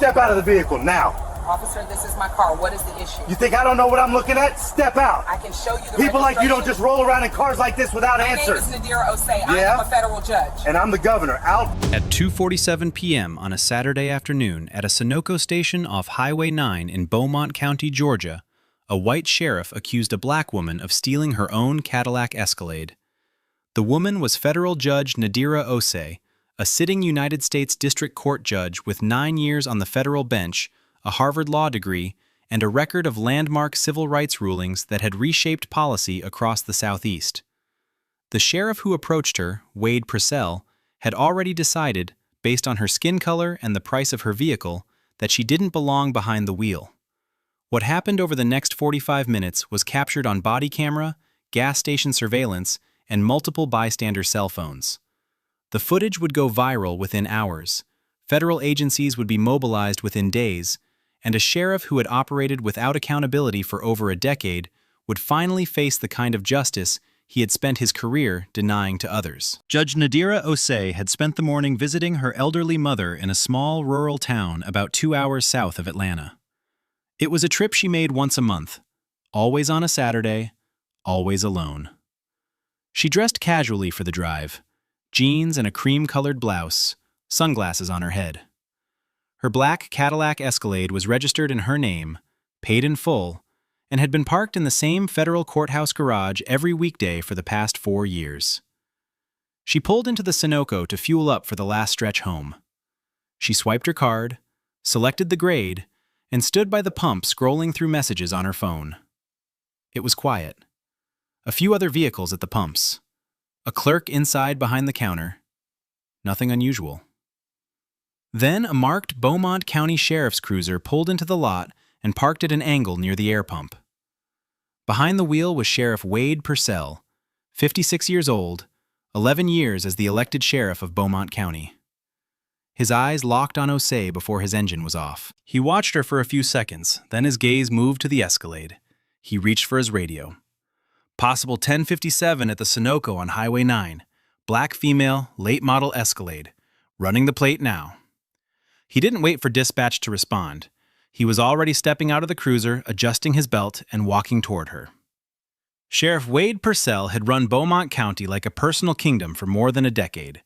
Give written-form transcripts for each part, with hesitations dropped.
Step out of the vehicle now. Officer, this is my car. What is the issue? You think I don't know what I'm looking at? Step out. I can show you the People like you don't just roll around in cars like this without answers. My name is Nadira Osei. I am a federal judge. And I'm the governor. Out. At 2:47 p.m. on a Saturday afternoon at a Sunoco station off Highway 9 in Beaumont County, Georgia, a white sheriff accused a black woman of stealing her own Cadillac Escalade. The woman was federal judge Nadira Osei, a sitting United States District Court judge with 9 years on the federal bench, a Harvard Law degree, and a record of landmark civil rights rulings that had reshaped policy across the Southeast. The sheriff who approached her, Wade Purcell, had already decided, based on her skin color and the price of her vehicle, that she didn't belong behind the wheel. What happened over the next 45 minutes was captured on body camera, gas station surveillance, and multiple bystander cell phones. The footage would go viral within hours. Federal agencies would be mobilized within days, and a sheriff who had operated without accountability for over a decade would finally face the kind of justice he had spent his career denying to others. Judge Nadira Osei had spent the morning visiting her elderly mother in a small rural town about 2 hours south of Atlanta. It was a trip she made once a month, always on a Saturday, always alone. She dressed casually for the drive, jeans and a cream-colored blouse, sunglasses on her head. Her black Cadillac Escalade was registered in her name, paid in full, and had been parked in the same federal courthouse garage every weekday for the past 4 years. She pulled into the Sunoco to fuel up for the last stretch home. She swiped her card, selected the grade, and stood by the pump scrolling through messages on her phone. It was quiet. A few other vehicles at the pumps. A clerk inside behind the counter. Nothing unusual. Then a marked Beaumont County Sheriff's cruiser pulled into the lot and parked at an angle near the air pump. Behind the wheel was Sheriff Wade Purcell, 56 years old, 11 years as the elected sheriff of Beaumont County. His eyes locked on Osei before his engine was off. He watched her for a few seconds, then his gaze moved to the Escalade. He reached for his radio. Possible 1057 at the Sunoco on Highway 9. Black female, late model Escalade. Running the plate now. He didn't wait for dispatch to respond. He was already stepping out of the cruiser, adjusting his belt, and walking toward her. Sheriff Wade Purcell had run Beaumont County like a personal kingdom for more than a decade.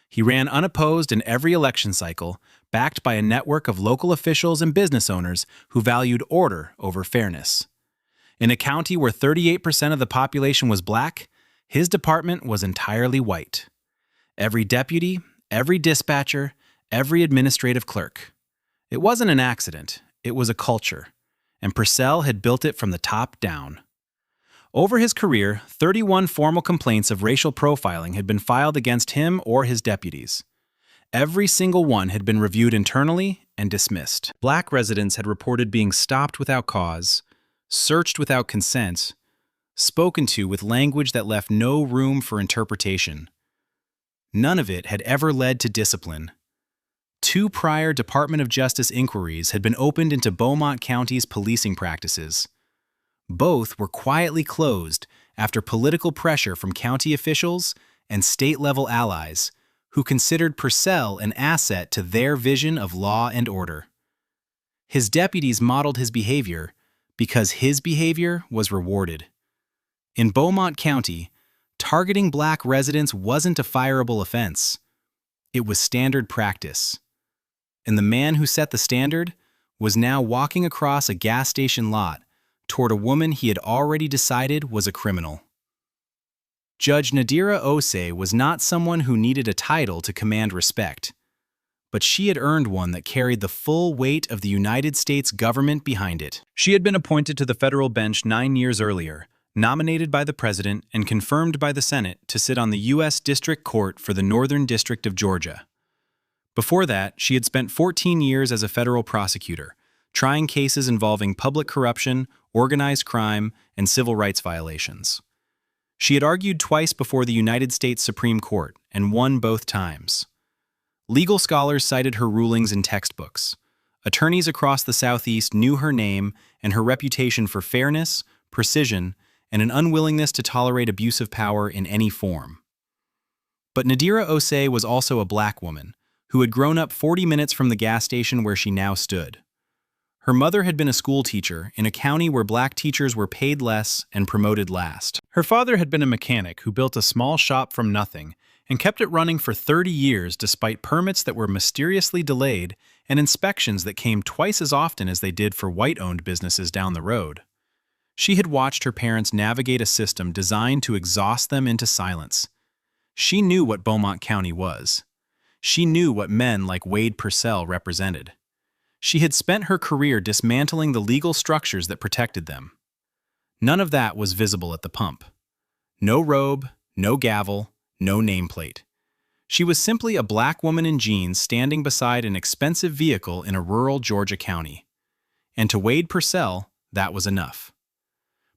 He ran unopposed in every election cycle, backed by a network of local officials and business owners who valued order over fairness. In a county where 38% of the population was black, his department was entirely white. Every deputy, every dispatcher, every administrative clerk. It wasn't an accident, it was a culture, and Purcell had built it from the top down. Over his career, 31 formal complaints of racial profiling had been filed against him or his deputies. Every single one had been reviewed internally and dismissed. Black residents had reported being stopped without cause, searched without consent, spoken to with language that left no room for interpretation. None of it had ever led to discipline. 2 prior Department of Justice inquiries had been opened into Beaumont County's policing practices. Both were quietly closed after political pressure from county officials and state-level allies who considered Purcell an asset to their vision of law and order. His deputies modeled his behavior because his behavior was rewarded. In Beaumont County, targeting black residents wasn't a fireable offense. It was standard practice. And the man who set the standard was now walking across a gas station lot toward a woman he had already decided was a criminal. Judge Nadira Osei was not someone who needed a title to command respect, but she had earned one that carried the full weight of the United States government behind it. She had been appointed to the federal bench 9 years earlier, nominated by the President and confirmed by the Senate to sit on the U.S. District Court for the Northern District of Georgia. Before that, she had spent 14 years as a federal prosecutor, trying cases involving public corruption, organized crime, and civil rights violations. She had argued twice before the United States Supreme Court and won both times. Legal scholars cited her rulings in textbooks. Attorneys across the Southeast knew her name and her reputation for fairness, precision, and an unwillingness to tolerate abuse of power in any form. But Nadira Osei was also a black woman, who had grown up 40 minutes from the gas station where she now stood. Her mother had been a school teacher in a county where black teachers were paid less and promoted last. Her father had been a mechanic who built a small shop from nothing and kept it running for 30 years despite permits that were mysteriously delayed and inspections that came twice as often as they did for white-owned businesses down the road. She had watched her parents navigate a system designed to exhaust them into silence. She knew what Beaumont County was. She knew what men like Wade Purcell represented. She had spent her career dismantling the legal structures that protected them. None of that was visible at the pump. No robe, no gavel, no nameplate. She was simply a black woman in jeans standing beside an expensive vehicle in a rural Georgia county. And to Wade Purcell, that was enough.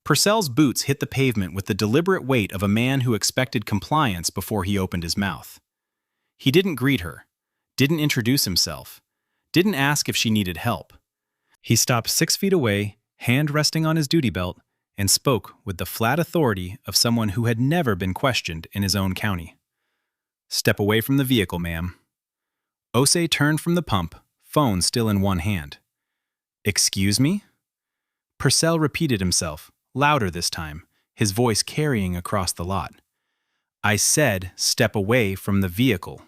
Purcell's boots hit the pavement with the deliberate weight of a man who expected compliance before he opened his mouth. He didn't greet her, didn't introduce himself, didn't ask if she needed help. He stopped 6 feet away, hand resting on his duty belt, and spoke with the flat authority of someone who had never been questioned in his own county. "Step away from the vehicle, ma'am." Osei turned from the pump, phone still in one hand. "Excuse me?" Purcell repeated himself, louder this time, his voice carrying across the lot. "I said step away from the vehicle."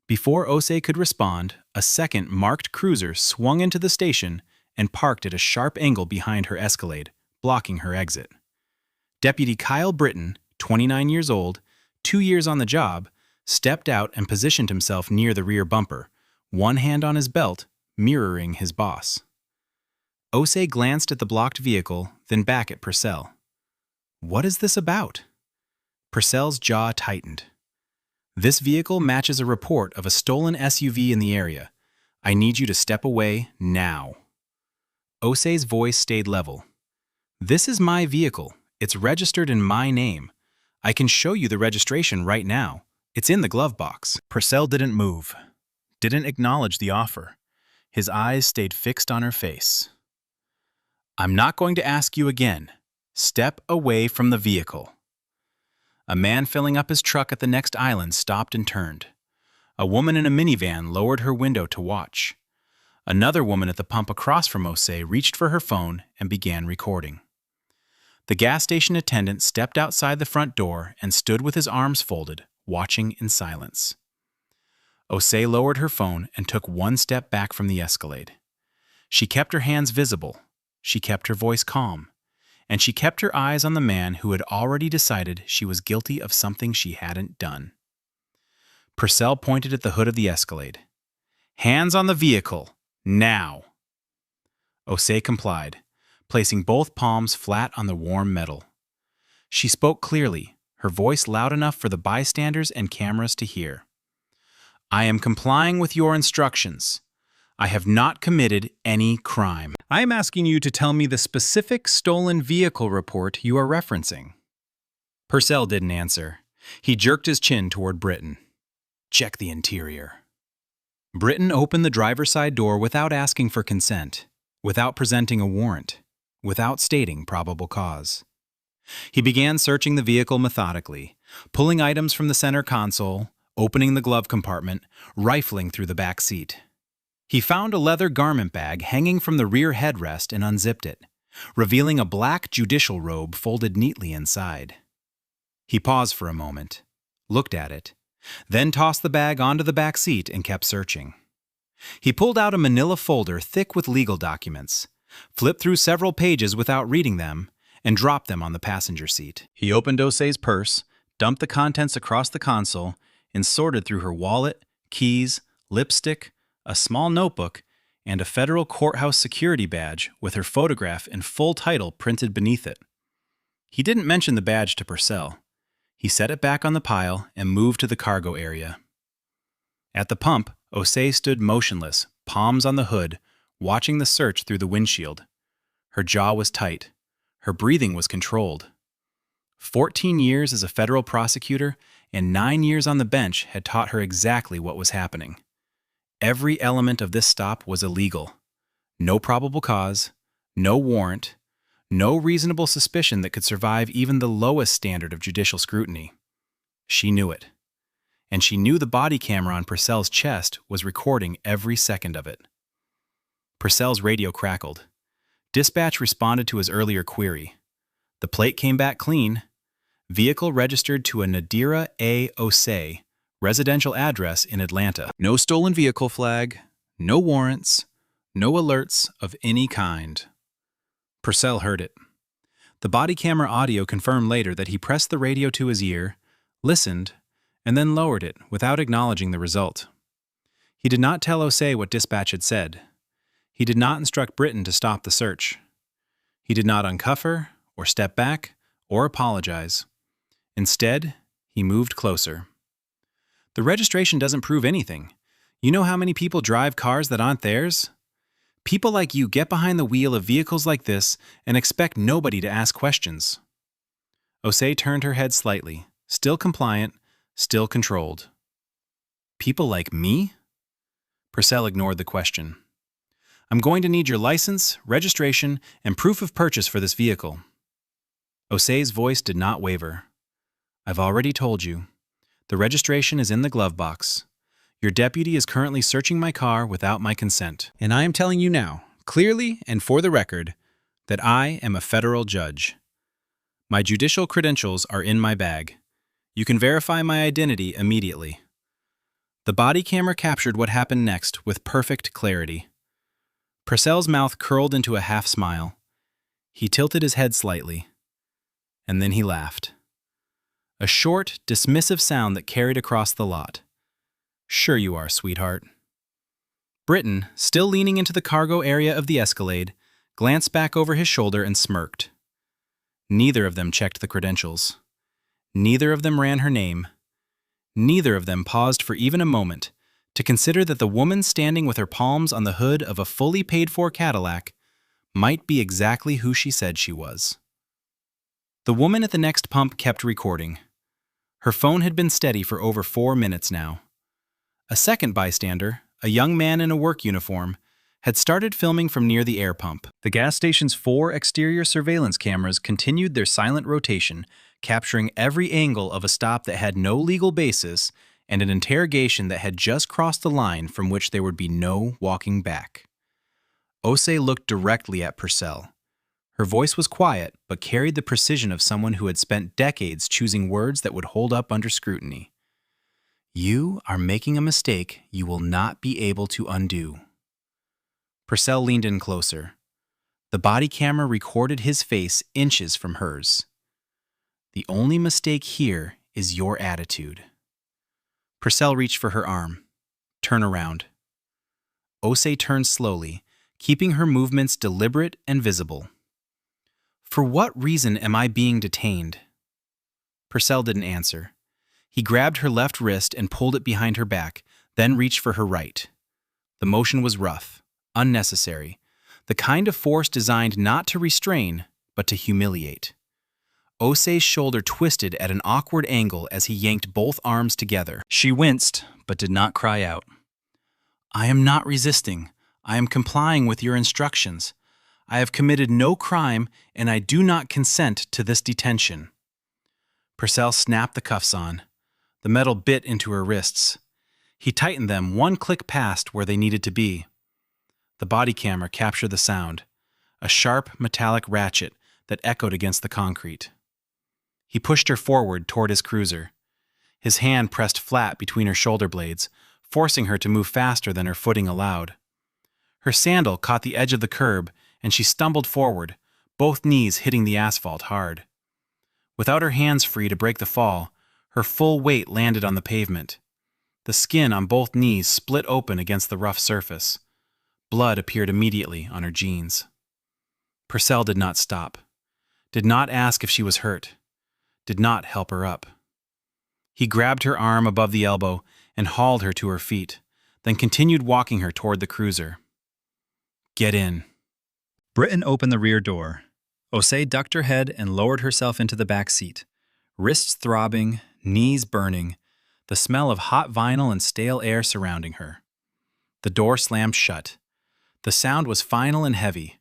Before Osei could respond, a second marked cruiser swung into the station and parked at a sharp angle behind her Escalade, blocking her exit. Deputy Kyle Britton, 29 years old, 2 years on the job, stepped out and positioned himself near the rear bumper, one hand on his belt, mirroring his boss. Osei glanced at the blocked vehicle, then back at Purcell. "What is this about?" Purcell's jaw tightened. "This vehicle matches a report of a stolen SUV in the area. I need you to step away now." Osei's voice stayed level. "This is my vehicle. It's registered in my name. I can show you the registration right now. It's in the glove box." Purcell didn't move, didn't acknowledge the offer. His eyes stayed fixed on her face. "I'm not going to ask you again. Step away from the vehicle." A man filling up his truck at the next island stopped and turned. A woman in a minivan lowered her window to watch. Another woman at the pump across from Osei reached for her phone and began recording. The gas station attendant stepped outside the front door and stood with his arms folded, watching in silence. Osei lowered her phone and took one step back from the Escalade. She kept her hands visible. She kept her voice calm. And she kept her eyes on the man who had already decided she was guilty of something she hadn't done. Purcell pointed at the hood of the Escalade. "Hands on the vehicle, now." Osei complied, placing both palms flat on the warm metal. She spoke clearly, her voice loud enough for the bystanders and cameras to hear. "I am complying with your instructions. I have not committed any crime. I am asking you to tell me the specific stolen vehicle report you are referencing." Purcell didn't answer. He jerked his chin toward Britton. "Check the interior." Britton opened the driver's side door without asking for consent, without presenting a warrant, without stating probable cause. He began searching the vehicle methodically, pulling items from the center console, opening the glove compartment, rifling through the back seat. He found a leather garment bag hanging from the rear headrest and unzipped it, revealing a black judicial robe folded neatly inside. He paused for a moment, looked at it, then tossed the bag onto the back seat and kept searching. He pulled out a manila folder thick with legal documents, flipped through several pages without reading them, and dropped them on the passenger seat. He opened Osei's purse, dumped the contents across the console, and sorted through her wallet, keys, lipstick, a small notebook, and a federal courthouse security badge with her photograph and full title printed beneath it. He didn't mention the badge to Purcell. He set it back on the pile and moved to the cargo area. At the pump, Osei stood motionless, palms on the hood, watching the search through the windshield. Her jaw was tight. Her breathing was controlled. 14 years as a federal prosecutor and 9 years on the bench had taught her exactly what was happening. Every element of this stop was illegal. No probable cause, no warrant, no reasonable suspicion that could survive even the lowest standard of judicial scrutiny. She knew it. and she knew the body camera on Purcell's chest was recording every second of it. Purcell's radio crackled. Dispatch responded to his earlier query. The plate came back clean. Vehicle registered to a Nadira A. Osei, residential address in Atlanta. No stolen vehicle flag, no warrants, no alerts of any kind. Purcell heard it. The body camera audio confirmed later that he pressed the radio to his ear, listened, and then lowered it without acknowledging the result. He did not tell Osei what dispatch had said. He did not instruct Britton to stop the search. He did not uncuff her, or step back, or apologize. Instead, he moved closer. The registration doesn't prove anything. You know how many people drive cars that aren't theirs? People like you get behind the wheel of vehicles like this and expect nobody to ask questions. Osei turned her head slightly, still compliant, still controlled. People like me? Purcell ignored the question. I'm going to need your license, registration, and proof of purchase for this vehicle. Osei's voice did not waver. I've already told you. The registration is in the glove box. Your deputy is currently searching my car without my consent. And I am telling you now, clearly and for the record, that I am a federal judge. My judicial credentials are in my bag. You can verify my identity immediately. The body camera captured what happened next with perfect clarity. Purcell's mouth curled into a half smile. He tilted his head slightly. And then he laughed. A short, dismissive sound that carried across the lot. Sure you are, sweetheart. Britton, still leaning into the cargo area of the Escalade, glanced back over his shoulder and smirked. Neither of them checked the credentials. Neither of them ran her name. Neither of them paused for even a moment to consider that the woman standing with her palms on the hood of a fully paid-for Cadillac might be exactly who she said she was. The woman at the next pump kept recording. Her phone had been steady for over 4 minutes now. A second bystander, a young man in a work uniform, had started filming from near the air pump. The gas station's 4 exterior surveillance cameras continued their silent rotation, capturing every angle of a stop that had no legal basis and an interrogation that had just crossed the line from which there would be no walking back. Osei looked directly at Purcell. Her voice was quiet, but carried the precision of someone who had spent decades choosing words that would hold up under scrutiny. You are making a mistake you will not be able to undo. Purcell leaned in closer. The body camera recorded his face inches from hers. The only mistake here is your attitude. Purcell reached for her arm. Turn around. Osei turned slowly, keeping her movements deliberate and visible. For what reason am I being detained? Purcell didn't answer. He grabbed her left wrist and pulled it behind her back, then reached for her right. The motion was rough, unnecessary, the kind of force designed not to restrain, but to humiliate. Osei's shoulder twisted at an awkward angle as he yanked both arms together. She winced, but did not cry out. I am not resisting. I am complying with your instructions. I have committed no crime, and I do not consent to this detention. Purcell snapped the cuffs on. The metal bit into her wrists. He tightened them one click past where they needed to be. The body camera captured the sound, a sharp metallic ratchet that echoed against the concrete. He pushed her forward toward his cruiser. His hand pressed flat between her shoulder blades, forcing her to move faster than her footing allowed. Her sandal caught the edge of the curb, and she stumbled forward, both knees hitting the asphalt hard. Without her hands free to break the fall, her full weight landed on the pavement. The skin on both knees split open against the rough surface. Blood appeared immediately on her jeans. Purcell did not stop, did not ask if she was hurt, did not help her up. He grabbed her arm above the elbow and hauled her to her feet, then continued walking her toward the cruiser. Get in. Britton opened the rear door. Osei ducked her head and lowered herself into the back seat, wrists throbbing, knees burning, the smell of hot vinyl and stale air surrounding her. The door slammed shut. The sound was final and heavy,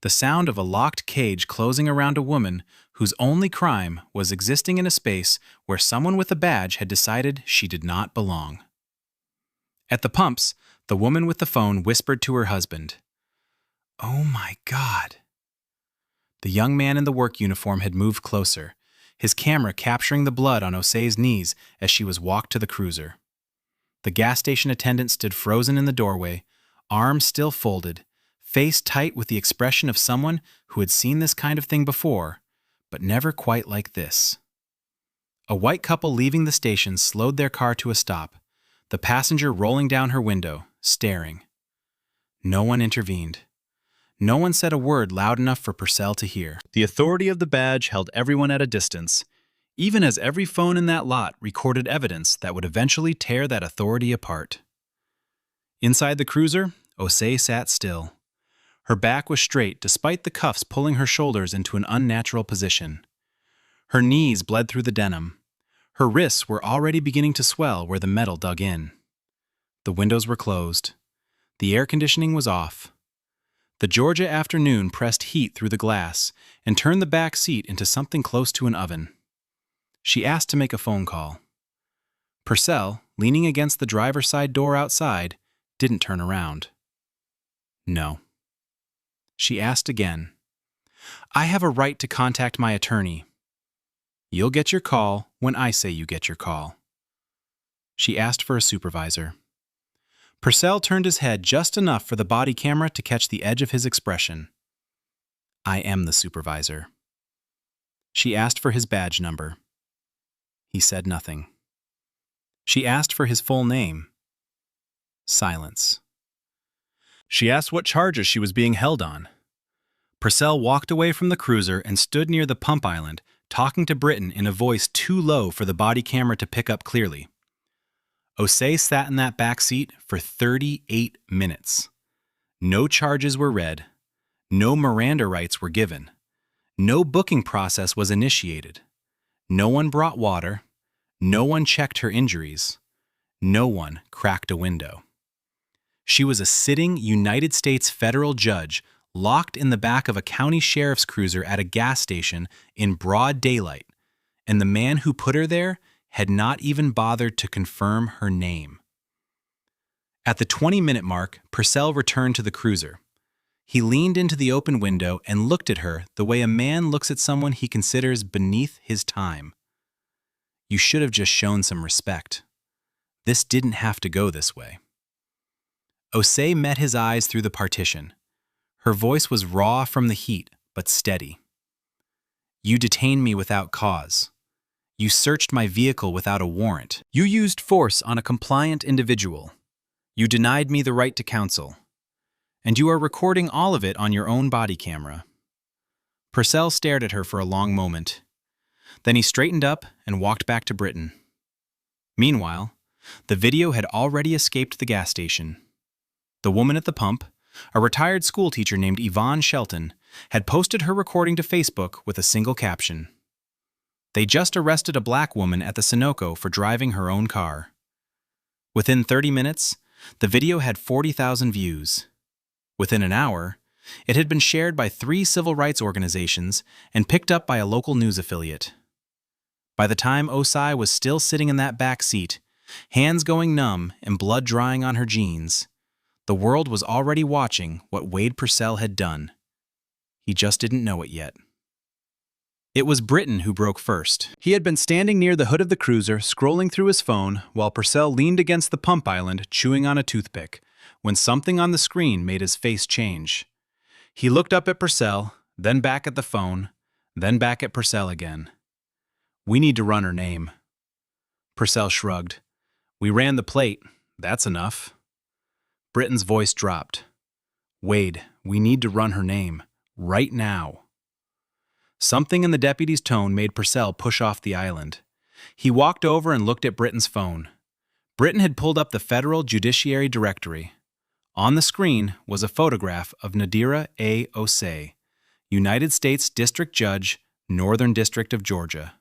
the sound of a locked cage closing around a woman whose only crime was existing in a space where someone with a badge had decided she did not belong. At the pumps, the woman with the phone whispered to her husband, "Oh my God." The young man in the work uniform had moved closer, his camera capturing the blood on Osei's knees as she was walked to the cruiser. The gas station attendant stood frozen in the doorway, arms still folded, face tight with the expression of someone who had seen this kind of thing before, but never quite like this. A white couple leaving the station slowed their car to a stop, the passenger rolling down her window, staring. No one intervened. No one said a word loud enough for Purcell to hear. The authority of the badge held everyone at a distance, even as every phone in that lot recorded evidence that would eventually tear that authority apart. Inside the cruiser, Osei sat still. Her back was straight despite the cuffs pulling her shoulders into an unnatural position. Her knees bled through the denim. Her wrists were already beginning to swell where the metal dug in. The windows were closed. The air conditioning was off. The Georgia afternoon pressed heat through the glass and turned the back seat into something close to an oven. She asked to make a phone call. Purcell, leaning against the driver's side door outside, didn't turn around. No. She asked again. "I have a right to contact my attorney." "You'll get your call when I say you get your call." She asked for a supervisor. Purcell turned his head just enough for the body camera to catch the edge of his expression. "I am the supervisor." She asked for his badge number. He said nothing. She asked for his full name. Silence. She asked what charges she was being held on. Purcell walked away from the cruiser and stood near the pump island, talking to Britton in a voice too low for the body camera to pick up clearly. Osei sat in that back seat for 38 minutes. No charges were read. No Miranda rights were given. No booking process was initiated. No one brought water. No one checked her injuries. No one cracked a window. She was a sitting United States federal judge locked in the back of a county sheriff's cruiser at a gas station in broad daylight, and the man who put her there had not even bothered to confirm her name. At the 20-minute mark, Purcell returned to the cruiser. He leaned into the open window and looked at her the way a man looks at someone he considers beneath his time. You should have just shown some respect. This didn't have to go this way. Osei met his eyes through the partition. Her voice was raw from the heat, but steady. "You detained me without cause. You searched my vehicle without a warrant. You used force on a compliant individual. You denied me the right to counsel. And you are recording all of it on your own body camera." Purcell stared at her for a long moment. Then he straightened up and walked back to Britton. Meanwhile, the video had already escaped the gas station. The woman at the pump, a retired schoolteacher named Yvonne Shelton, had posted her recording to Facebook with a single caption. They just arrested a black woman at the Sunoco for driving her own car. Within 30 minutes, the video had 40,000 views. Within an hour, it had been shared by 3 civil rights organizations and picked up by a local news affiliate. By the time Osei was still sitting in that back seat, hands going numb and blood drying on her jeans, the world was already watching what Wade Purcell had done. He just didn't know it yet. It was Britton who broke first. He had been standing near the hood of the cruiser, scrolling through his phone, while Purcell leaned against the pump island, chewing on a toothpick, when something on the screen made his face change. He looked up at Purcell, then back at the phone, then back at Purcell again. "We need to run her name." Purcell shrugged. "We ran the plate. That's enough." Britton's voice dropped. "Wade, we need to run her name. Right now." Something in the deputy's tone made Purcell push off the island. He walked over and looked at Britton's phone. Britton had pulled up the Federal Judiciary Directory. On the screen was a photograph of Nadira A. Osei, United States District Judge, Northern District of Georgia.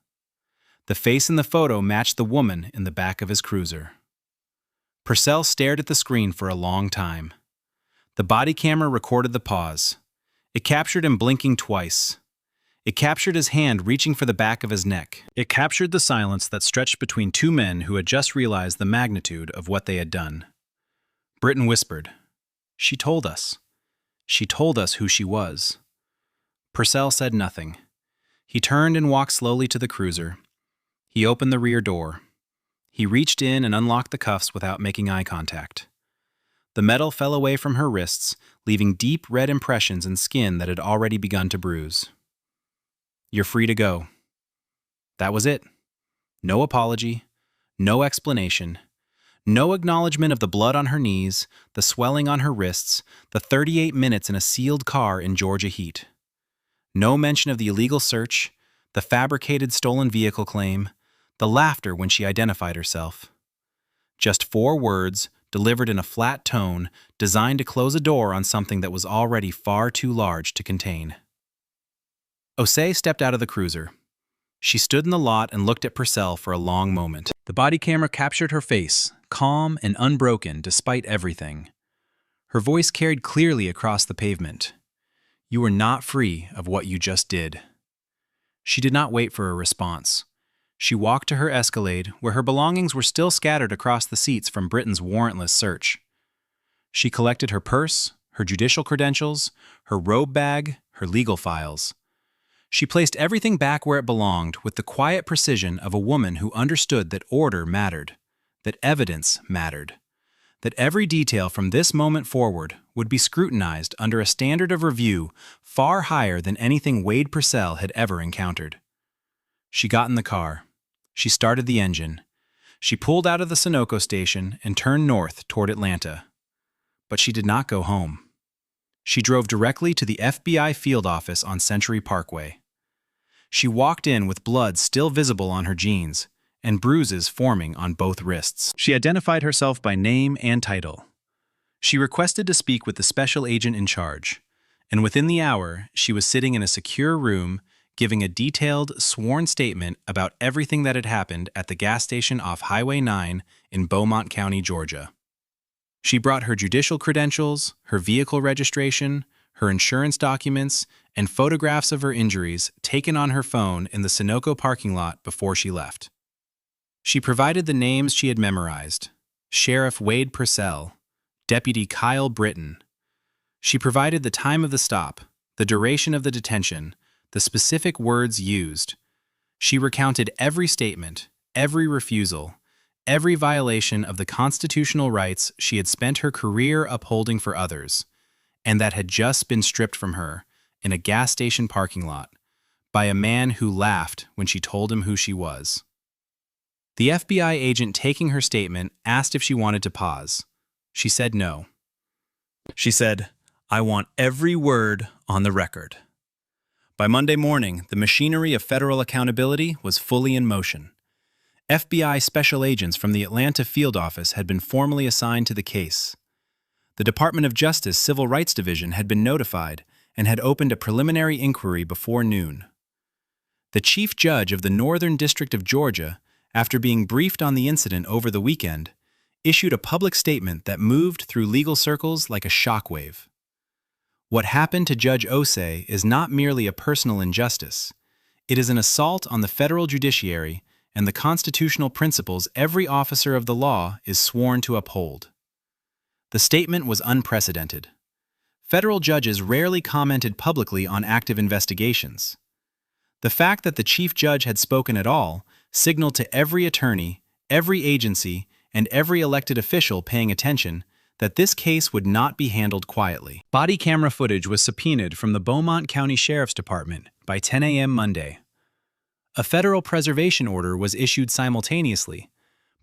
The face in the photo matched the woman in the back of his cruiser. Purcell stared at the screen for a long time. The body camera recorded the pause. It captured him blinking twice. It captured his hand reaching for the back of his neck. It captured the silence that stretched between two men who had just realized the magnitude of what they had done. Britton whispered, "She told us. She told us who she was." Purcell said nothing. He turned and walked slowly to the cruiser. He opened the rear door. He reached in and unlocked the cuffs without making eye contact. The metal fell away from her wrists, leaving deep red impressions in skin that had already begun to bruise. "You're free to go." That was it. No apology, no explanation, no acknowledgement of the blood on her knees, the swelling on her wrists, the 38 minutes in a sealed car in Georgia heat. No mention of the illegal search, the fabricated stolen vehicle claim, the laughter when she identified herself. Just 4 words, delivered in a flat tone, designed to close a door on something that was already far too large to contain. Osei stepped out of the cruiser. She stood in the lot and looked at Purcell for a long moment. The body camera captured her face, calm and unbroken despite everything. Her voice carried clearly across the pavement. "You are not free of what you just did." She did not wait for a response. She walked to her Escalade, where her belongings were still scattered across the seats from Britton's warrantless search. She collected her purse, her judicial credentials, her robe bag, her legal files. She placed everything back where it belonged with the quiet precision of a woman who understood that order mattered, that evidence mattered, that every detail from this moment forward would be scrutinized under a standard of review far higher than anything Wade Purcell had ever encountered. She got in the car. She started the engine. She pulled out of the Sunoco station and turned north toward Atlanta. But she did not go home. She drove directly to the FBI field office on Century Parkway. She walked in with blood still visible on her jeans and bruises forming on both wrists. She identified herself by name and title. She requested to speak with the special agent in charge, and within the hour, she was sitting in a secure room giving a detailed, sworn statement about everything that had happened at the gas station off Highway 9 in Beaumont County, Georgia. She brought her judicial credentials, her vehicle registration, her insurance documents, and photographs of her injuries taken on her phone in the Sunoco parking lot before she left. She provided the names she had memorized: Sheriff Wade Purcell, Deputy Kyle Britton. She provided the time of the stop, the duration of the detention, the specific words used. She recounted every statement, every refusal, every violation of the constitutional rights she had spent her career upholding for others, and that had just been stripped from her in a gas station parking lot by a man who laughed when she told him who she was. The FBI agent taking her statement asked if she wanted to pause. She said no. She said, "I want every word on the record." By Monday morning, the machinery of federal accountability was fully in motion. FBI special agents from the Atlanta field office had been formally assigned to the case. The Department of Justice Civil Rights Division had been notified and had opened a preliminary inquiry before noon. The chief judge of the Northern District of Georgia, after being briefed on the incident over the weekend, issued a public statement that moved through legal circles like a shockwave. What happened to Judge Osei is not merely a personal injustice. It is an assault on the federal judiciary and the constitutional principles every officer of the law is sworn to uphold. The statement was unprecedented. Federal judges rarely commented publicly on active investigations. The fact that the chief judge had spoken at all signaled to every attorney, every agency, and every elected official paying attention that this case would not be handled quietly. Body camera footage was subpoenaed from the Beaumont County Sheriff's Department by 10 a.m. Monday. A federal preservation order was issued simultaneously,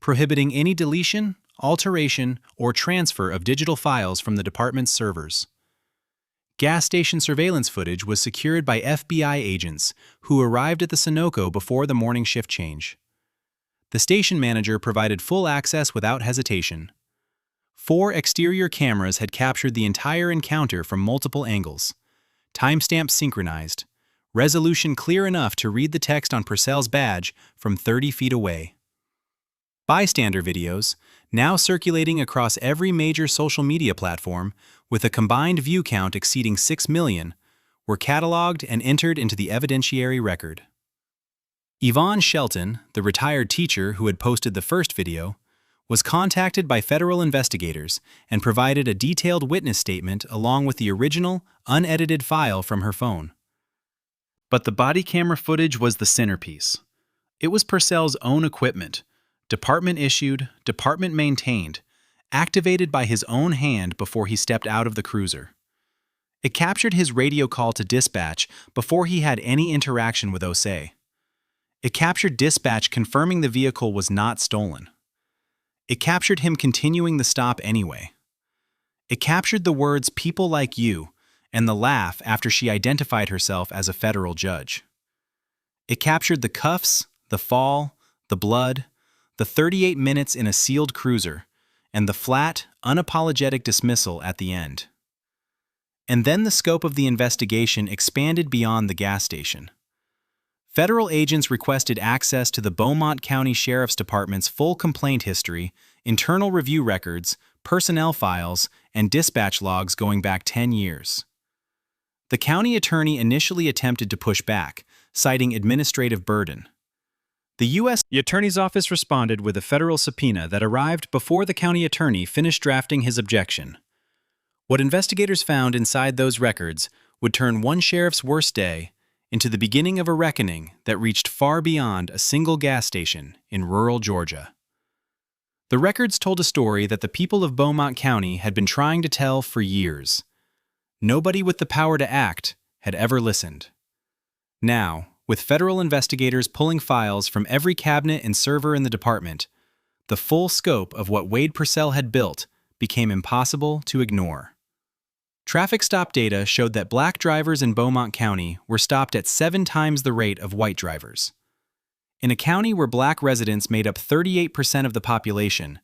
prohibiting any deletion, alteration, or transfer of digital files from the department's servers. Gas station surveillance footage was secured by FBI agents who arrived at the Sunoco before the morning shift change. The station manager provided full access without hesitation. 4 exterior cameras had captured the entire encounter from multiple angles, timestamps synchronized, resolution clear enough to read the text on Purcell's badge from 30 feet away. Bystander videos, now circulating across every major social media platform with a combined view count exceeding 6 million, were cataloged and entered into the evidentiary record. Yvonne Shelton, the retired teacher who had posted the first video, was contacted by federal investigators and provided a detailed witness statement along with the original, unedited file from her phone. But the body camera footage was the centerpiece. It was Purcell's own equipment, department-issued, department-maintained, activated by his own hand before he stepped out of the cruiser. It captured his radio call to dispatch before he had any interaction with Osei. It captured dispatch confirming the vehicle was not stolen. It captured him continuing the stop anyway. It captured the words "people like you" and the laugh after she identified herself as a federal judge. It captured the cuffs, the fall, the blood, the 38 minutes in a sealed cruiser, and the flat, unapologetic dismissal at the end. And then the scope of the investigation expanded beyond the gas station. Federal agents requested access to the Beaumont County Sheriff's Department's full complaint history, internal review records, personnel files, and dispatch logs going back 10 years. The county attorney initially attempted to push back, citing administrative burden. The U.S. Attorney's Office responded with a federal subpoena that arrived before the county attorney finished drafting his objection. What investigators found inside those records would turn one sheriff's worst day into the beginning of a reckoning that reached far beyond a single gas station in rural Georgia. The records told a story that the people of Beaumont County had been trying to tell for years. Nobody with the power to act had ever listened. Now, with federal investigators pulling files from every cabinet and server in the department, the full scope of what Wade Purcell had built became impossible to ignore. Traffic stop data showed that black drivers in Beaumont County were stopped at 7 times the rate of white drivers. In a county where black residents made up 38% of the population,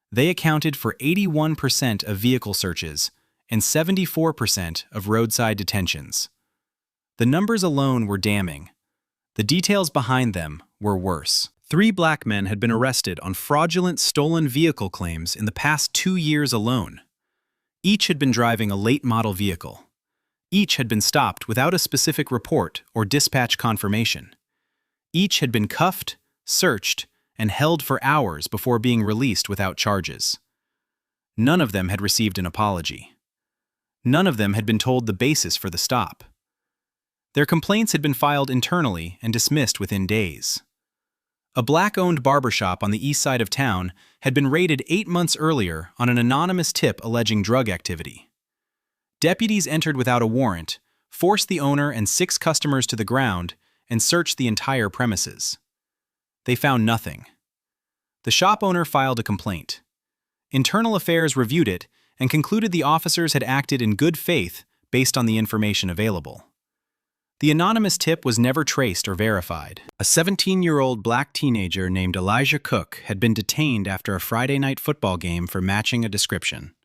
they accounted for 81% of vehicle searches and 74% of roadside detentions. The numbers alone were damning. The details behind them were worse. 3 black men had been arrested on fraudulent stolen vehicle claims in the past 2 years alone. Each had been driving a late-model vehicle. Each had been stopped without a specific report or dispatch confirmation. Each had been cuffed, searched, and held for hours before being released without charges. None of them had received an apology. None of them had been told the basis for the stop. Their complaints had been filed internally and dismissed within days. A black-owned barbershop on the east side of town had been raided 8 months earlier on an anonymous tip alleging drug activity. Deputies entered without a warrant, forced the owner and 6 customers to the ground, and searched the entire premises. They found nothing. The shop owner filed a complaint. Internal Affairs reviewed it and concluded the officers had acted in good faith based on the information available. The anonymous tip was never traced or verified. A 17-year-old black teenager named Elijah Cook had been detained after a Friday night football game for matching a description.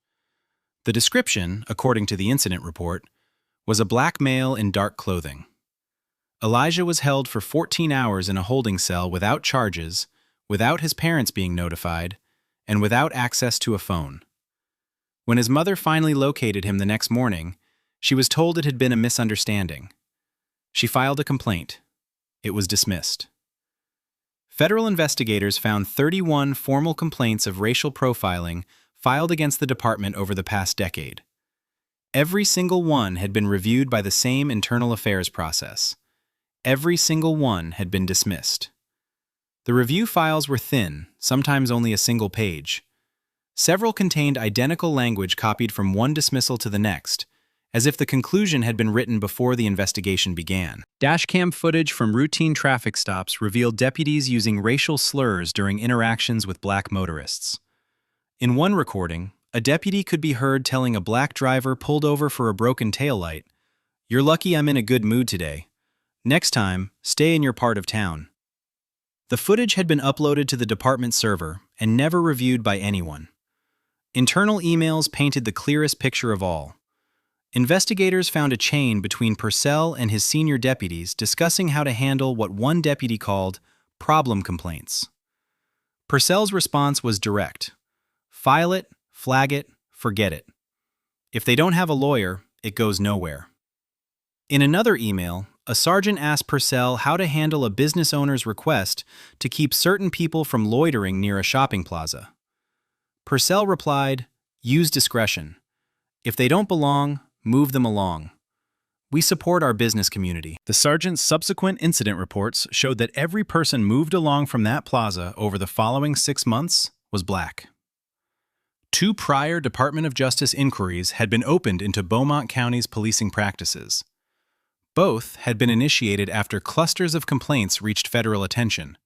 The description, according to the incident report, was a black male in dark clothing. Elijah was held for 14 hours in a holding cell without charges, without his parents being notified, and without access to a phone. When his mother finally located him the next morning, she was told it had been a misunderstanding. She filed a complaint. It was dismissed. Federal investigators found 31 formal complaints of racial profiling filed against the department over the past decade. Every single one had been reviewed by the same internal affairs process. Every single one had been dismissed. The review files were thin, sometimes only a single page. Several contained identical language copied from one dismissal to the next, as if the conclusion had been written before the investigation began. Dashcam footage from routine traffic stops revealed deputies using racial slurs during interactions with black motorists. In one recording, a deputy could be heard telling a black driver pulled over for a broken taillight, "You're lucky I'm in a good mood today. Next time, stay in your part of town." The footage had been uploaded to the department server and never reviewed by anyone. Internal emails painted the clearest picture of all. Investigators found a chain between Purcell and his senior deputies discussing how to handle what one deputy called problem complaints. Purcell's response was direct. File it, flag it, forget it. If they don't have a lawyer, it goes nowhere. In another email, a sergeant asked Purcell how to handle a business owner's request to keep certain people from loitering near a shopping plaza. Purcell replied, "Use discretion. If they don't belong, move them along. We support our business community." The sergeant's subsequent incident reports showed that every person moved along from that plaza over the following 6 months was black. 2 prior Department of Justice inquiries had been opened into Beaumont County's policing practices. Both had been initiated after clusters of complaints reached federal attention.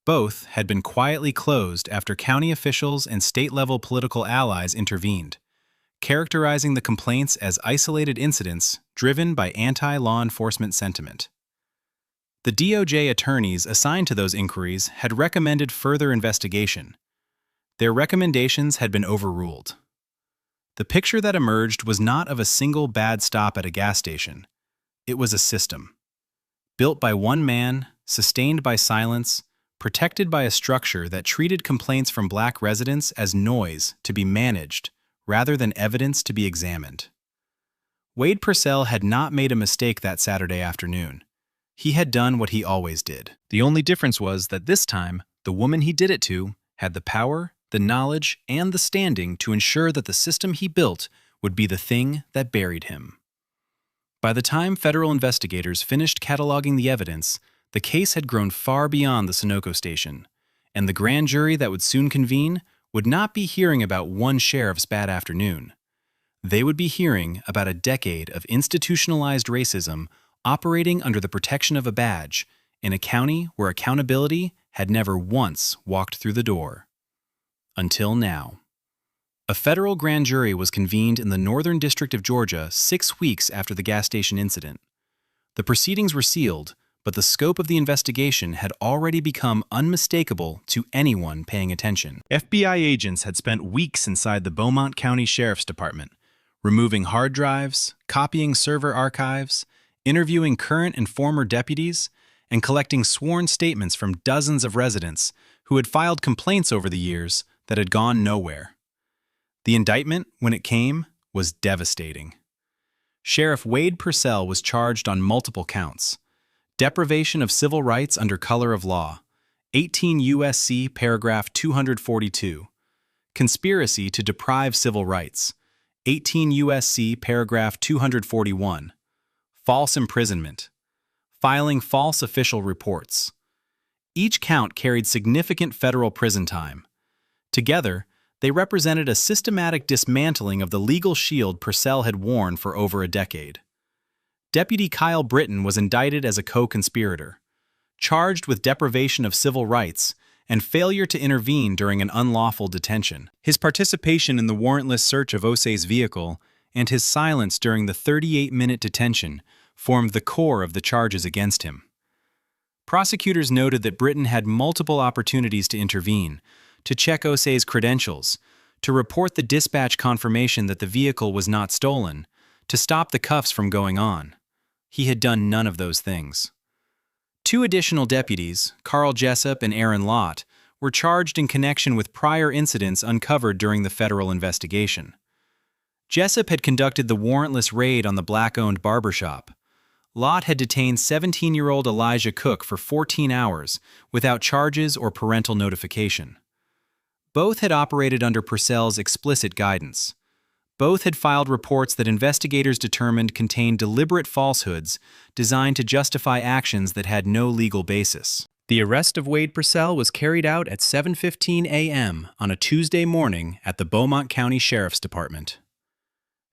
Both had been quietly closed after county officials and state-level political allies intervened, characterizing the complaints as isolated incidents driven by anti-law enforcement sentiment. The DOJ attorneys assigned to those inquiries had recommended further investigation. Their recommendations had been overruled. The picture that emerged was not of a single bad stop at a gas station. It was a system. Built by one man, sustained by silence, protected by a structure that treated complaints from black residents as noise to be managed rather than evidence to be examined. Wade Purcell had not made a mistake that Saturday afternoon. He had done what he always did. The only difference was that this time, the woman he did it to had the power, the knowledge, and the standing to ensure that the system he built would be the thing that buried him. By the time federal investigators finished cataloging the evidence, the case had grown far beyond the Sunoco station, and the grand jury that would soon convene would not be hearing about one sheriff's bad afternoon. They would be hearing about a decade of institutionalized racism operating under the protection of a badge in a county where accountability had never once walked through the door. Until now. A federal grand jury was convened in the Northern District of Georgia 6 weeks after the gas station incident. The proceedings were sealed, but the scope of the investigation had already become unmistakable to anyone paying attention. FBI agents had spent weeks inside the Beaumont County Sheriff's Department, removing hard drives, copying server archives, interviewing current and former deputies, and collecting sworn statements from dozens of residents who had filed complaints over the years that had gone nowhere. The indictment, when it came, was devastating. Sheriff Wade Purcell was charged on multiple counts: deprivation of civil rights under color of law, 18 U.S.C. paragraph 242, conspiracy to deprive civil rights, 18 U.S.C. paragraph 241, false imprisonment, filing false official reports. Each count carried significant federal prison time. Together, they represented a systematic dismantling of the legal shield Purcell had worn for over a decade. Deputy Kyle Britton was indicted as a co-conspirator, charged with deprivation of civil rights and failure to intervene during an unlawful detention. His participation in the warrantless search of Osei's vehicle and his silence during the 38-minute detention formed the core of the charges against him. Prosecutors noted that Britton had multiple opportunities to intervene, to check Osei's credentials, to report the dispatch confirmation that the vehicle was not stolen, to stop the cuffs from going on. He had done none of those things. 2 additional deputies, Carl Jessup and Aaron Lott, were charged in connection with prior incidents uncovered during the federal investigation. Jessup had conducted the warrantless raid on the black-owned barbershop. Lott had detained 17-year-old Elijah Cook for 14 hours without charges or parental notification. Both had operated under Purcell's explicit guidance. Both had filed reports that investigators determined contained deliberate falsehoods designed to justify actions that had no legal basis. The arrest of Wade Purcell was carried out at 7:15 a.m. on a Tuesday morning at the Beaumont County Sheriff's Department.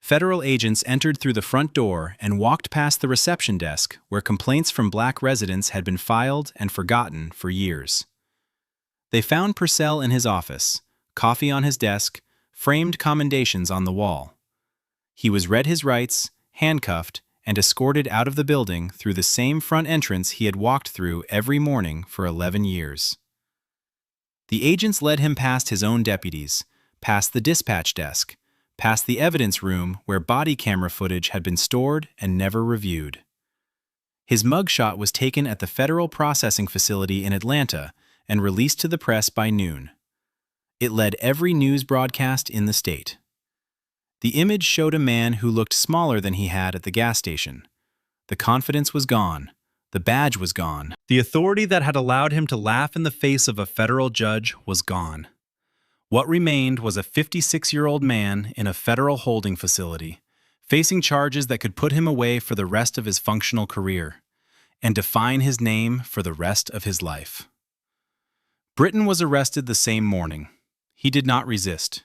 Federal agents entered through the front door and walked past the reception desk where complaints from black residents had been filed and forgotten for years. They found Purcell in his office, coffee on his desk, framed commendations on the wall. He was read his rights, handcuffed, and escorted out of the building through the same front entrance he had walked through every morning for 11 years. The agents led him past his own deputies, past the dispatch desk, past the evidence room where body camera footage had been stored and never reviewed. His mugshot was taken at the Federal Processing Facility in Atlanta and released to the press by noon. It led every news broadcast in the state. The image showed a man who looked smaller than he had at the gas station, The confidence was gone. The badge was gone. The authority that had allowed him to laugh in the face of a federal judge was gone. What remained was a 56-year-old man in a federal holding facility, facing charges that could put him away for the rest of his functional career and define his name for the rest of his life. Britton was arrested the same morning. He did not resist.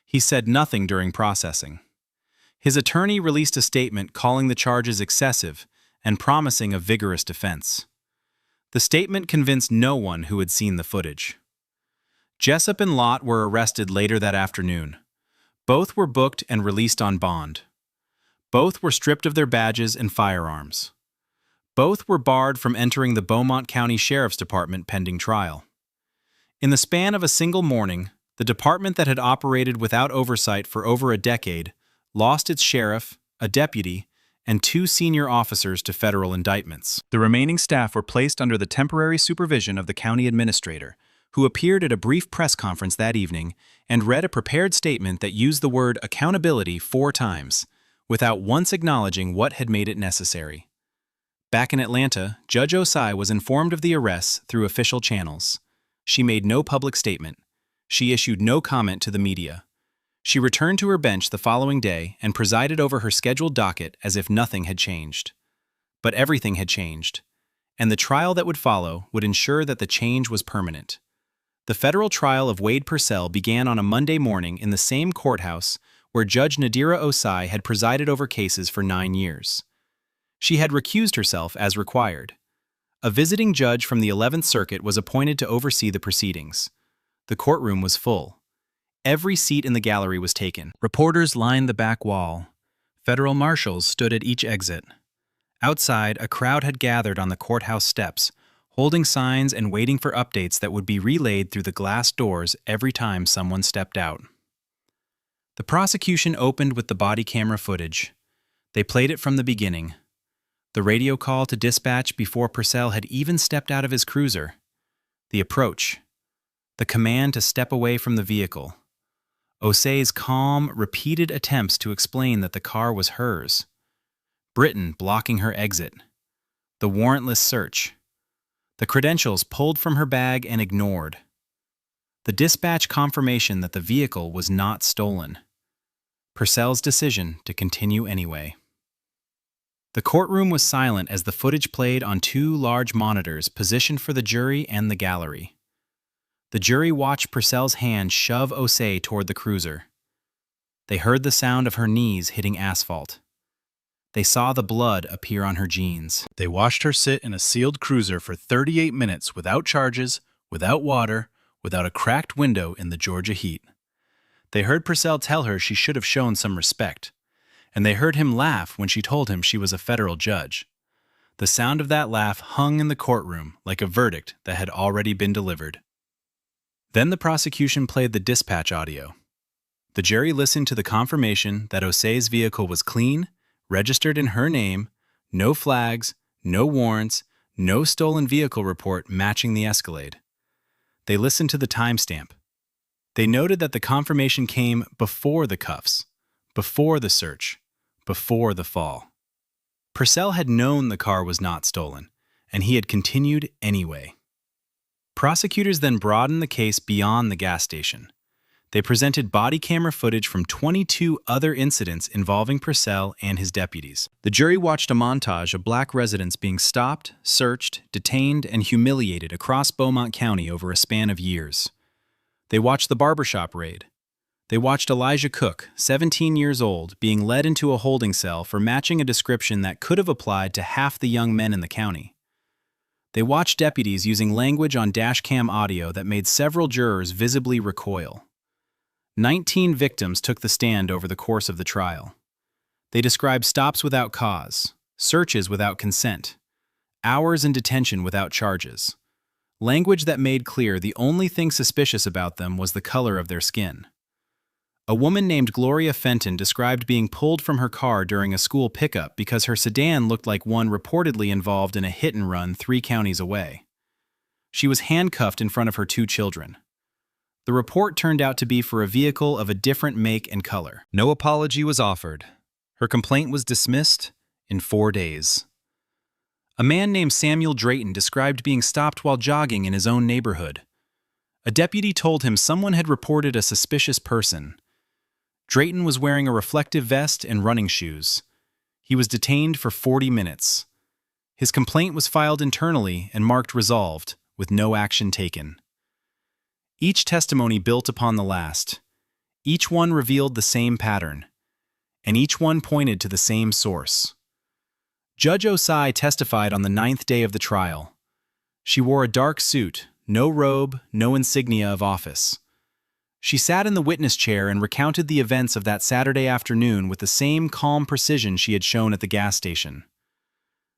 He said nothing during processing. His attorney released a statement calling the charges excessive and promising a vigorous defense. The statement convinced no one who had seen the footage. Jessup and Lott were arrested later that afternoon. Both were booked and released on bond. Both were stripped of their badges and firearms. Both were barred from entering the Beaumont County Sheriff's Department pending trial. In the span of a single morning, the department that had operated without oversight for over a decade lost its sheriff, a deputy, and 2 senior officers to federal indictments. The remaining staff were placed under the temporary supervision of the county administrator, who appeared at a brief press conference that evening and read a prepared statement that used the word accountability 4 times, without once acknowledging what had made it necessary. Back in Atlanta, Judge Osai was informed of the arrests through official channels. She made no public statement. She issued no comment to the media. She returned to her bench the following day and presided over her scheduled docket as if nothing had changed. But everything had changed, and the trial that would follow would ensure that the change was permanent. The federal trial of Wade Purcell began on a Monday morning in the same courthouse where Judge Nadira Osai had presided over cases for 9 years. She had recused herself as required. A visiting judge from the 11th Circuit was appointed to oversee the proceedings. The courtroom was full. Every seat in the gallery was taken. Reporters lined the back wall. Federal marshals stood at each exit. Outside, a crowd had gathered on the courthouse steps, holding signs and waiting for updates that would be relayed through the glass doors every time someone stepped out. The prosecution opened with the body camera footage. They played it from the beginning. The radio call to dispatch before Purcell had even stepped out of his cruiser. The approach. The command to step away from the vehicle. Osei's calm, repeated attempts to explain that the car was hers. Britton blocking her exit. The warrantless search. The credentials pulled from her bag and ignored. The dispatch confirmation that the vehicle was not stolen. Purcell's decision to continue anyway. The courtroom was silent as the footage played on 2 large monitors positioned for the jury and the gallery. The jury watched Purcell's hand shove Osei toward the cruiser. They heard the sound of her knees hitting asphalt. They saw the blood appear on her jeans. They watched her sit in a sealed cruiser for 38 minutes without charges, without water, without a cracked window in the Georgia heat. They heard Purcell tell her she should have shown some respect, and they heard him laugh when she told him she was a federal judge. The sound of that laugh hung in the courtroom like a verdict that had already been delivered. Then the prosecution played the dispatch audio. The jury listened to the confirmation that Osei's vehicle was clean, registered in her name, no flags, no warrants, no stolen vehicle report matching the Escalade. They listened to the timestamp. They noted that the confirmation came before the cuffs, before the search, before the fall. Purcell had known the car was not stolen, and he had continued anyway. Prosecutors then broadened the case beyond the gas station. They presented body camera footage from 22 other incidents involving Purcell and his deputies. The jury watched a montage of black residents being stopped, searched, detained, and humiliated across Beaumont County over a span of years. They watched the barbershop raid. They watched Elijah Cook, 17 years old, being led into a holding cell for matching a description that could have applied to half the young men in the county. They watched deputies using language on dashcam audio that made several jurors visibly recoil. 19 victims took the stand over the course of the trial. They described stops without cause, searches without consent, hours in detention without charges. Language that made clear the only thing suspicious about them was the color of their skin. A woman named Gloria Fenton described being pulled from her car during a school pickup because her sedan looked like one reportedly involved in a hit-and-run 3 counties away. She was handcuffed in front of her 2 children. The report turned out to be for a vehicle of a different make and color. No apology was offered. Her complaint was dismissed in 4 days. A man named Samuel Drayton described being stopped while jogging in his own neighborhood. A deputy told him someone had reported a suspicious person. Drayton was wearing a reflective vest and running shoes. He was detained for 40 minutes. His complaint was filed internally and marked resolved, with no action taken. Each testimony built upon the last. Each one revealed the same pattern, and each one pointed to the same source. Judge Osai testified on the 9th day of the trial. She wore a dark suit, no robe, no insignia of office. She sat in the witness chair and recounted the events of that Saturday afternoon with the same calm precision she had shown at the gas station.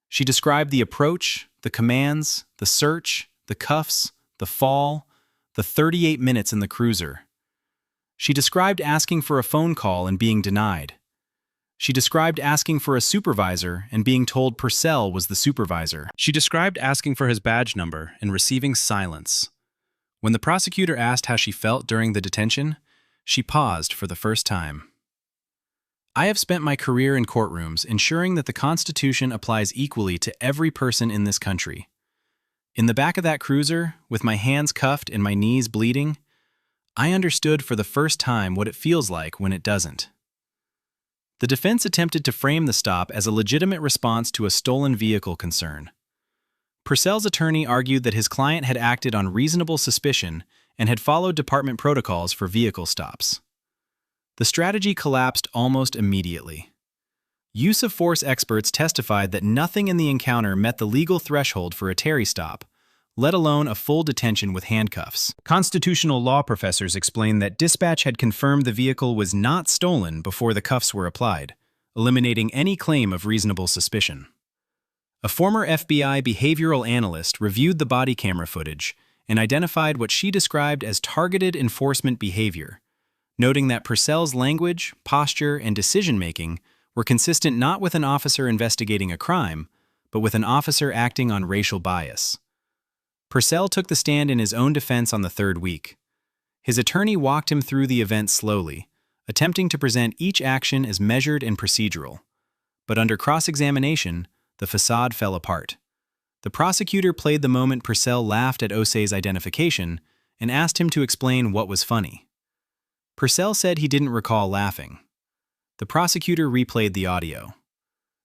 She described the approach, the commands, the search, the cuffs, the fall, the 38 minutes in the cruiser. She described asking for a phone call and being denied. She described asking for a supervisor and being told Purcell was the supervisor. She described asking for his badge number and receiving silence. When the prosecutor asked how she felt during the detention, she paused for the first time. I have spent my career in courtrooms ensuring that the Constitution applies equally to every person in this country. In the back of that cruiser, with my hands cuffed and my knees bleeding, I understood for the first time what it feels like when it doesn't. The defense attempted to frame the stop as a legitimate response to a stolen vehicle concern. Purcell's attorney argued that his client had acted on reasonable suspicion and had followed department protocols for vehicle stops. The strategy collapsed almost immediately. Use of force experts testified that nothing in the encounter met the legal threshold for a Terry stop, let alone a full detention with handcuffs. Constitutional law professors explained that dispatch had confirmed the vehicle was not stolen before the cuffs were applied, eliminating any claim of reasonable suspicion. A former FBI behavioral analyst reviewed the body camera footage and identified what she described as targeted enforcement behavior, noting that Purcell's language, posture, and decision-making were consistent not with an officer investigating a crime, but with an officer acting on racial bias. Purcell took the stand in his own defense on the 3rd week. His attorney walked him through the event slowly, attempting to present each action as measured and procedural. But under cross-examination, the facade fell apart. The prosecutor played the moment Purcell laughed at Osei's identification and asked him to explain what was funny. Purcell said he didn't recall laughing. The prosecutor replayed the audio.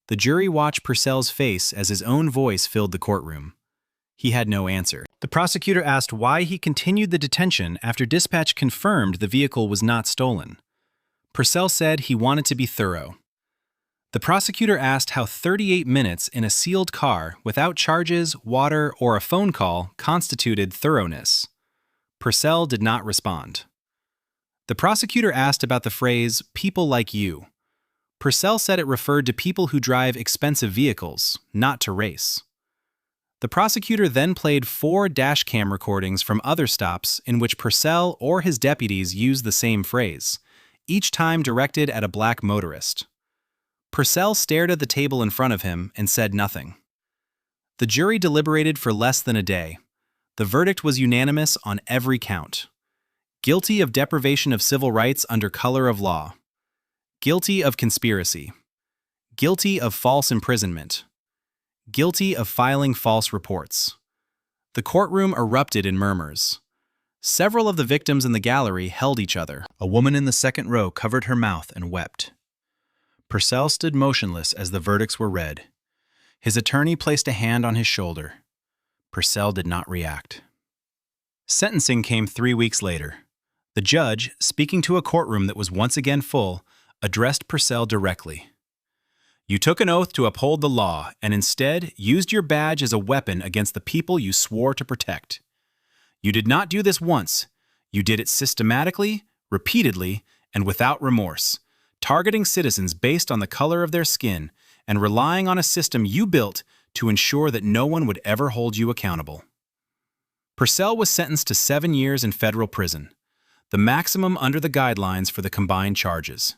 The jury watched Purcell's face as his own voice filled the courtroom. He had no answer. The prosecutor asked why he continued the detention after dispatch confirmed the vehicle was not stolen. Purcell said he wanted to be thorough. The prosecutor asked how 38 minutes in a sealed car without charges, water, or a phone call constituted thoroughness. Purcell did not respond. The prosecutor asked about the phrase, "people like you." Purcell said it referred to people who drive expensive vehicles, not to race. The prosecutor then played 4 dash cam recordings from other stops in which Purcell or his deputies used the same phrase, each time directed at a black motorist. Purcell stared at the table in front of him and said nothing. The jury deliberated for less than a day. The verdict was unanimous on every count. Guilty of deprivation of civil rights under color of law. Guilty of conspiracy. Guilty of false imprisonment. Guilty of filing false reports. The courtroom erupted in murmurs. Several of the victims in the gallery held each other. A woman in the second row covered her mouth and wept. Purcell stood motionless as the verdicts were read. His attorney placed a hand on his shoulder. Purcell did not react. Sentencing came 3 weeks later. The judge, speaking to a courtroom that was once again full, addressed Purcell directly. You took an oath to uphold the law and instead used your badge as a weapon against the people you swore to protect. You did not do this once. You did it systematically, repeatedly, and without remorse, targeting citizens based on the color of their skin and relying on a system you built to ensure that no one would ever hold you accountable. Purcell was sentenced to 7 years in federal prison, the maximum under the guidelines for the combined charges.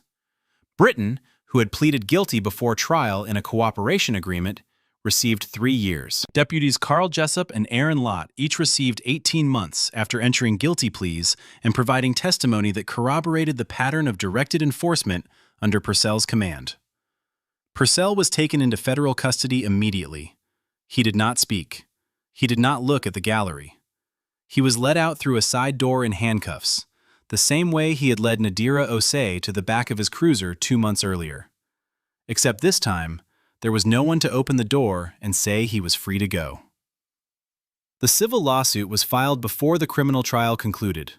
Britton, who had pleaded guilty before trial in a cooperation agreement, received 3 years. Deputies Carl Jessup and Aaron Lott each received 18 months after entering guilty pleas and providing testimony that corroborated the pattern of directed enforcement under Purcell's command. Purcell was taken into federal custody immediately. He did not speak. He did not look at the gallery. He was led out through a side door in handcuffs, the same way he had led Nadira Osei to the back of his cruiser 2 months earlier. Except this time, there was no one to open the door and say he was free to go. The civil lawsuit was filed before the criminal trial concluded.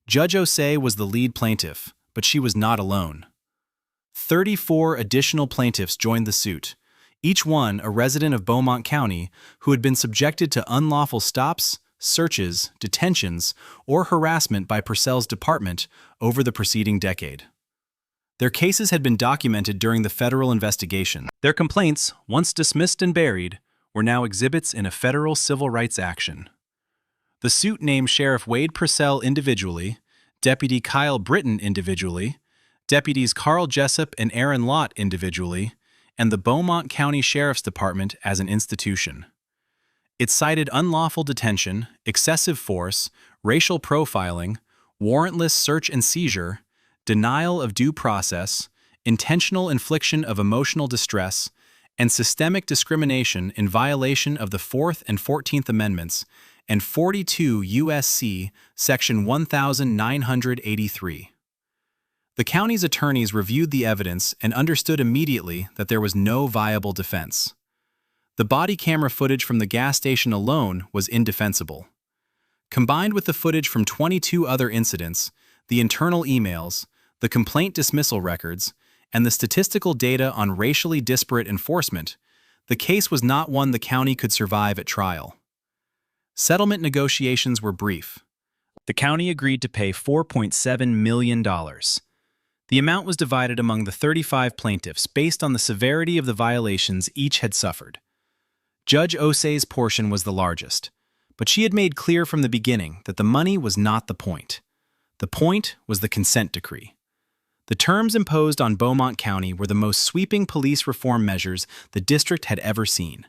Judge Osei was the lead plaintiff, but she was not alone. 34 additional plaintiffs joined the suit, each one a resident of Beaumont County who had been subjected to unlawful stops, searches, detentions, or harassment by Purcell's department over the preceding decade. Their cases had been documented during the federal investigation. Their complaints, once dismissed and buried, were now exhibits in a federal civil rights action. The suit named Sheriff Wade Purcell individually, Deputy Kyle Britton individually, Deputies Carl Jessup and Aaron Lott individually, and the Beaumont County Sheriff's Department as an institution. It cited unlawful detention, excessive force, racial profiling, warrantless search and seizure, denial of due process, intentional infliction of emotional distress, and systemic discrimination in violation of the 4th and 14th Amendments and 42 U.S.C. Section 1983. The county's attorneys reviewed the evidence and understood immediately that there was no viable defense. The body camera footage from the gas station alone was indefensible. Combined with the footage from 22 other incidents, the internal emails, the complaint dismissal records, and the statistical data on racially disparate enforcement, the case was not one the county could survive at trial. Settlement negotiations were brief. The county agreed to pay $4.7 million. The amount was divided among the 35 plaintiffs based on the severity of the violations each had suffered. Judge Osei's portion was the largest, but she had made clear from the beginning that the money was not the point. The point was the consent decree. The terms imposed on Beaumont County were the most sweeping police reform measures the district had ever seen.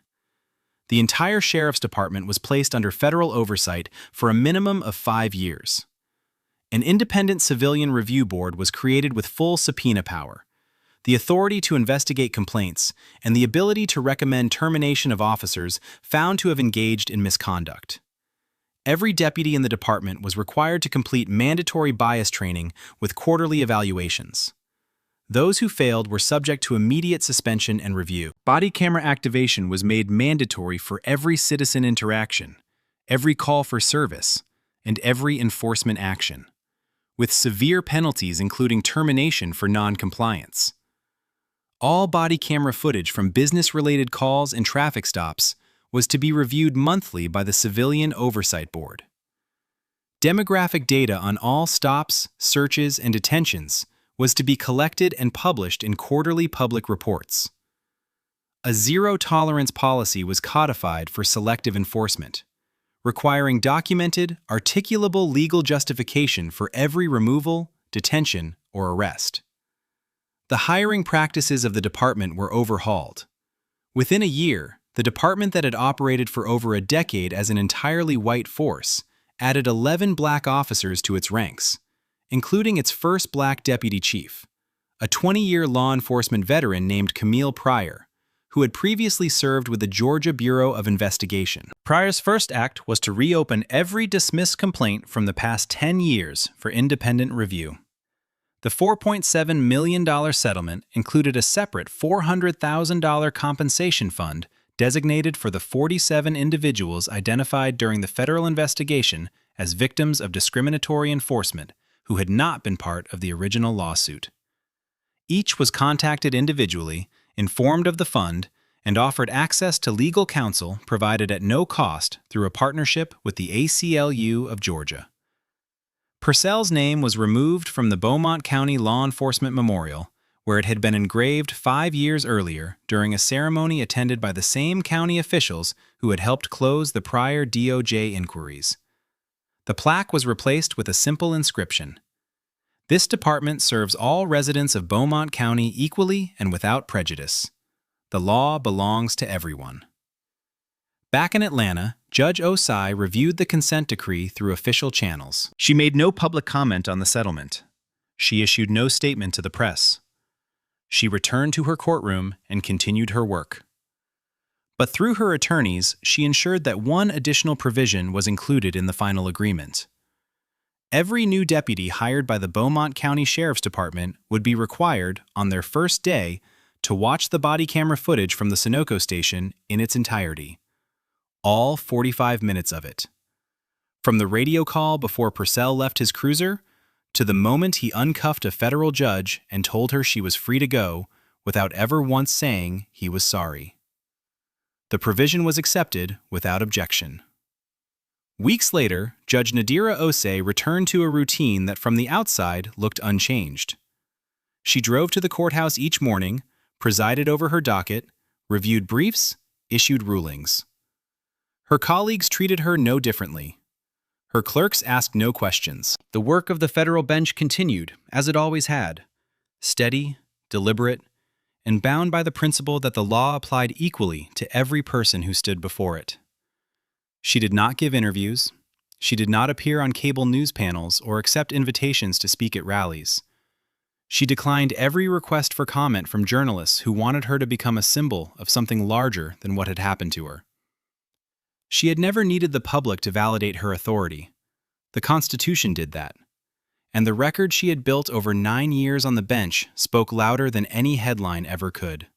The entire sheriff's department was placed under federal oversight for a minimum of 5 years. An independent civilian review board was created with full subpoena power, the authority to investigate complaints, and the ability to recommend termination of officers found to have engaged in misconduct. Every deputy in the department was required to complete mandatory bias training with quarterly evaluations. Those who failed were subject to immediate suspension and review. Body camera activation was made mandatory for every citizen interaction, every call for service, and every enforcement action, with severe penalties including termination for non-compliance. All body camera footage from business-related calls and traffic stops was to be reviewed monthly by the Civilian Oversight Board. Demographic data on all stops, searches, and detentions was to be collected and published in quarterly public reports. A zero-tolerance policy was codified for selective enforcement, requiring documented, articulable legal justification for every removal, detention, or arrest. The hiring practices of the department were overhauled. Within a year, the department that had operated for over a decade as an entirely white force added 11 black officers to its ranks, including its first black deputy chief, a 20-year law enforcement veteran named Camille Pryor, who had previously served with the Georgia Bureau of Investigation. Pryor's first act was to reopen every dismissed complaint from the past 10 years for independent review. The $4.7 million settlement included a separate $400,000 compensation fund designated for the 47 individuals identified during the federal investigation as victims of discriminatory enforcement who had not been part of the original lawsuit. Each was contacted individually, informed of the fund, and offered access to legal counsel provided at no cost through a partnership with the ACLU of Georgia. Purcell's name was removed from the Beaumont County Law Enforcement Memorial, where it had been engraved 5 years earlier during a ceremony attended by the same county officials who had helped close the prior DOJ inquiries. The plaque was replaced with a simple inscription: "This department serves all residents of Beaumont County equally and without prejudice. The law belongs to everyone." Back in Atlanta, Judge Osei reviewed the consent decree through official channels. She made no public comment on the settlement. She issued no statement to the press. She returned to her courtroom and continued her work. But through her attorneys, she ensured that one additional provision was included in the final agreement. Every new deputy hired by the Beaumont County Sheriff's Department would be required, on their first day, to watch the body camera footage from the Sunoco station in its entirety. All 45 minutes of it. From the radio call before Purcell left his cruiser, to the moment he uncuffed a federal judge and told her she was free to go, without ever once saying he was sorry. The provision was accepted without objection. Weeks later, Judge Nadira Osei returned to a routine that from the outside looked unchanged. She drove to the courthouse each morning, presided over her docket, reviewed briefs, issued rulings. Her colleagues treated her no differently. Her clerks asked no questions. The work of the federal bench continued, as it always had, steady, deliberate, and bound by the principle that the law applied equally to every person who stood before it. She did not give interviews. She did not appear on cable news panels or accept invitations to speak at rallies. She declined every request for comment from journalists who wanted her to become a symbol of something larger than what had happened to her. She had never needed the public to validate her authority. The Constitution did that. And the record she had built over 9 years on the bench spoke louder than any headline ever could.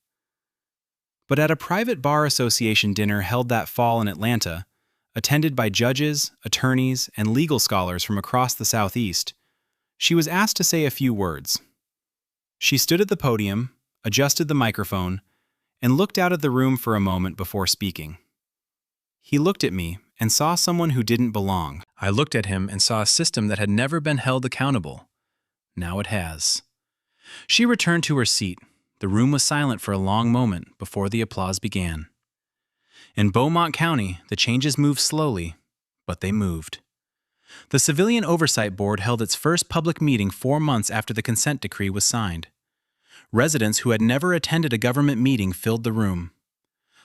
But at a private bar association dinner held that fall in Atlanta, attended by judges, attorneys, and legal scholars from across the Southeast, she was asked to say a few words. She stood at the podium, adjusted the microphone, and looked out at the room for a moment before speaking. He looked at me and saw someone who didn't belong. I looked at him and saw a system that had never been held accountable. Now it has. She returned to her seat. The room was silent for a long moment before the applause began. In Beaumont County, the changes moved slowly, but they moved. The Civilian Oversight Board held its first public meeting 4 months after the consent decree was signed. Residents who had never attended a government meeting filled the room.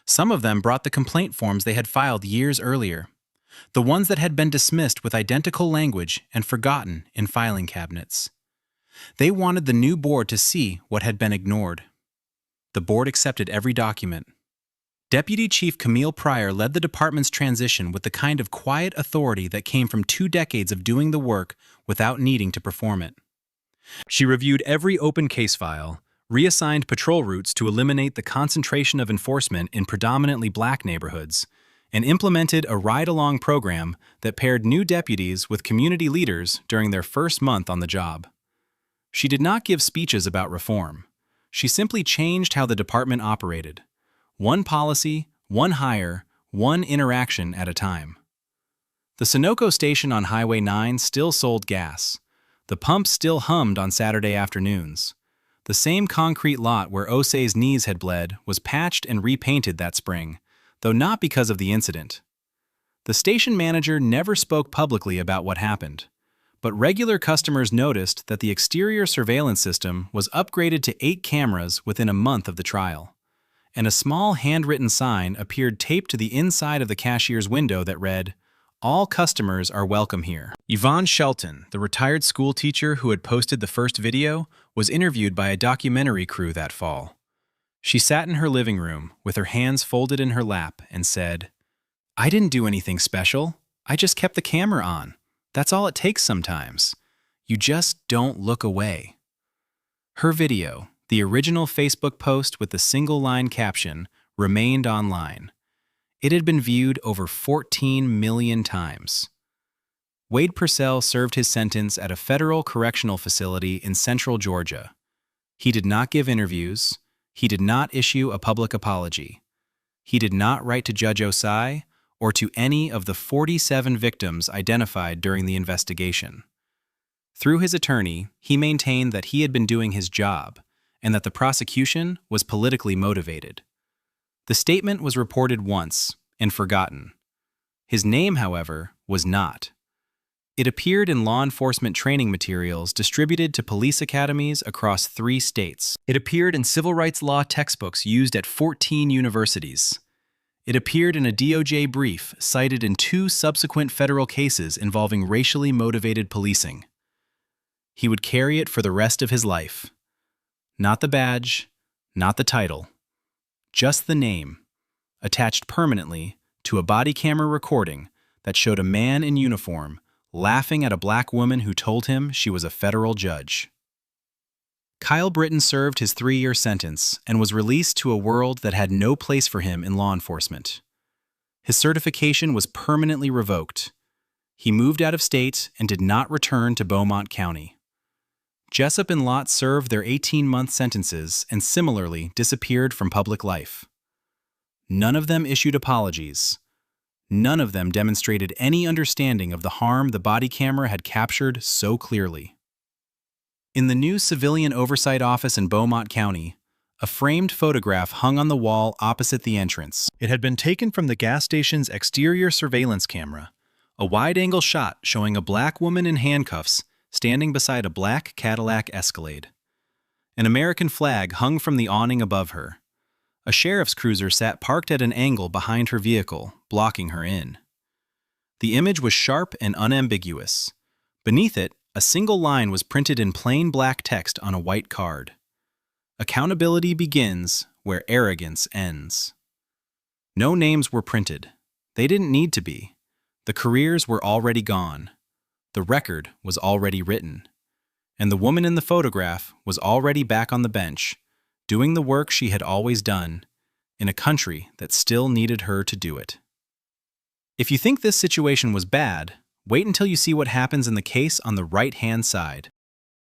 Some of them brought the complaint forms they had filed years earlier, the ones that had been dismissed with identical language and forgotten in filing cabinets. They wanted the new board to see what had been ignored. The board accepted every document. Deputy Chief Camille Pryor led the department's transition with the kind of quiet authority that came from 2 decades of doing the work without needing to perform it. She reviewed every open case file, reassigned patrol routes to eliminate the concentration of enforcement in predominantly black neighborhoods, and implemented a ride-along program that paired new deputies with community leaders during their first month on the job. She did not give speeches about reform. She simply changed how the department operated. One policy, one hire, one interaction at a time. The Sunoco station on Highway 9 still sold gas. The pump still hummed on Saturday afternoons. The same concrete lot where Osei's knees had bled was patched and repainted that spring, though not because of the incident. The station manager never spoke publicly about what happened, but regular customers noticed that the exterior surveillance system was upgraded to 8 cameras within a month of the trial, and a small handwritten sign appeared taped to the inside of the cashier's window that read, "All customers are welcome here." Yvonne Shelton, the retired school teacher who had posted the first video, was interviewed by a documentary crew that fall. She sat in her living room with her hands folded in her lap and said, "I didn't do anything special. I just kept the camera on. That's all it takes sometimes. You just don't look away." Her video, the original Facebook post with the single-line caption, remained online. It had been viewed over 14 million times. Wade Purcell served his sentence at a federal correctional facility in central Georgia. He did not give interviews. He did not issue a public apology. He did not write to Judge Osei or to any of the 47 victims identified during the investigation. Through his attorney, he maintained that he had been doing his job and that the prosecution was politically motivated. The statement was reported once and forgotten. His name, however, was not. It appeared in law enforcement training materials distributed to police academies across 3 states. It appeared in civil rights law textbooks used at 14 universities. It appeared in a DOJ brief cited in 2 subsequent federal cases involving racially motivated policing. He would carry it for the rest of his life. Not the badge, not the title, just the name, attached permanently to a body camera recording that showed a man in uniform laughing at a black woman who told him she was a federal judge. Kyle Britton served his 3-year sentence and was released to a world that had no place for him in law enforcement. His certification was permanently revoked. He moved out of state and did not return to Beaumont County. Jessup and Lott served their 18-month sentences and similarly disappeared from public life. None of them issued apologies. None of them demonstrated any understanding of the harm the body camera had captured so clearly. In the new Civilian Oversight Office in Beaumont County, a framed photograph hung on the wall opposite the entrance. It had been taken from the gas station's exterior surveillance camera, a wide-angle shot showing a black woman in handcuffs standing beside a black Cadillac Escalade. An American flag hung from the awning above her. A sheriff's cruiser sat parked at an angle behind her vehicle, blocking her in. The image was sharp and unambiguous. Beneath it, a single line was printed in plain black text on a white card. Accountability begins where arrogance ends. No names were printed. They didn't need to be. The careers were already gone. The record was already written. And the woman in the photograph was already back on the bench, doing the work she had always done, in a country that still needed her to do it. If you think this situation was bad, wait until you see what happens in the case on the right-hand side.